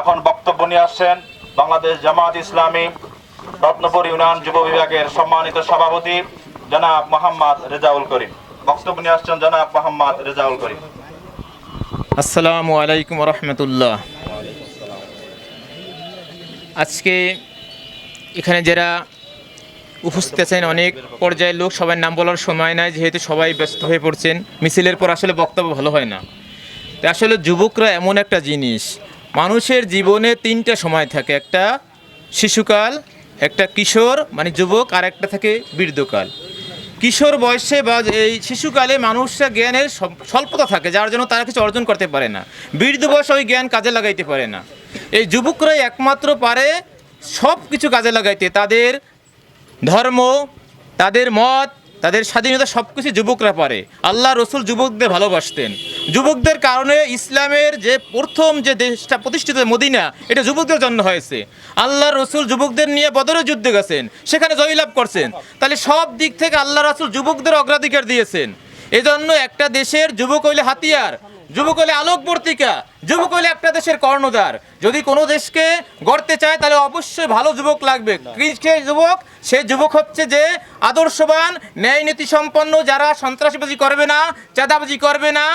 এখন বক্তব্য নিয়ে আসছেন বাংলাদেশ জামাত ইসলামী রত্নপুর ইউনিয়ন যুব বিভাগের সম্মানিত সভাপতি জনাব মোহাম্মদ রেজাউল করিম। বক্তব্য নিয়ে আসছেন জনাব মোহাম্মদ রেজাউল করিম। আসসালামু আলাইকুম রহমতুল্লাহ। আজকে এখানে যারা উপস্থিত আছেন অনেক পর্যায়ের লোক, সবার নাম বলার সময় নাই, যেহেতু সবাই ব্যস্ত হয়ে পড়ছেন। মিছিলের পর আসলে বক্তব্য ভালো হয় না। তো আসলে যুবকরা এমন একটা জিনিস, মানুষের জীবনে তিনটা সময় থাকে, একটা শিশুকাল, একটা কিশোর মানে যুবক, আর একটা থাকে বৃদ্ধকাল। কিশোর বয়সে বা এই শিশুকালে মানুষরা জ্ঞানের স্বল্পতা থাকে, যার জন্য তারা কিছু অর্জন করতে পারে না। বৃদ্ধ বয়সে ওই জ্ঞান কাজে লাগাইতে পারে না। এই যুবকরাই একমাত্র পারে সব কিছু কাজে লাগাইতে, তাদের ধর্ম, তাদের মত, তাদের স্বাধীনতা সব কিছু যুবকরা পারে। আল্লাহ রসুল যুবকদের ভালোবাসতেন। যুবকদের কারণে ইসলামের যে প্রথম যে দেশটা প্রতিষ্ঠিত মদিনা, এটা যুবকদের জন্য হয়েছে। আল্লাহ রসুল যুবকদের নিয়ে বদরের যুদ্ধে গেছেন, সেখানে জয়লাভ করছেন। তাহলে সব দিক থেকে আল্লাহ রসুল যুবকদের অগ্রাধিকার দিয়েছেন। এজন্য একটা দেশের যুবক হইলে হাতিয়ার, যুবক হলে আলোকবর্তিকা, যুবক হলে একটা দেশের কর্ণধার। যদি কোনো দেশকে গড়তে চায় তাহলে অবশ্যই ভালো যুবক লাগবে। সেই যুবক, সেই যুবক হচ্ছে যে আদর্শবান, ন্যায় নীতি সম্পন্ন, যারা সন্ত্রাসবাজি করবে না, চাঁদাবাজি করবে না,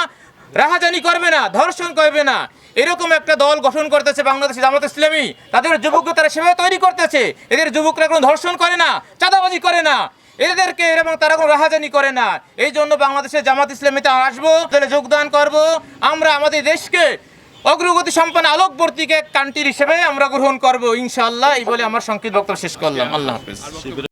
রাহাজানি করবে না, ধর্ষণ করবে না। এরকম একটা দল গঠন করতেছে বাংলাদেশ জামাত ইসলামী। তাদের যুবককে তারা সেভাবে তৈরি করতেছে। এদের যুবকরা কোনো ধর্ষণ করে না, চাঁদাবাজি করে না, এদেরকে এবং তারা কোনো রাহাজানি করে না। এই জন্য বাংলাদেশের জামাত ইসলামীতে আসবো, তাহলে যোগদান করব। আমরা আমাদের দেশকে অগ্রগতি সম্পন্ন আলোকবর্তিকে কান্ট্রি হিসেবে আমরা গ্রহণ করব ইনশাআল্লাহ। এই বলে আমার সংক্ষিপ্ত বক্তব্য শেষ করলাম। আল্লাহ হাফেজ।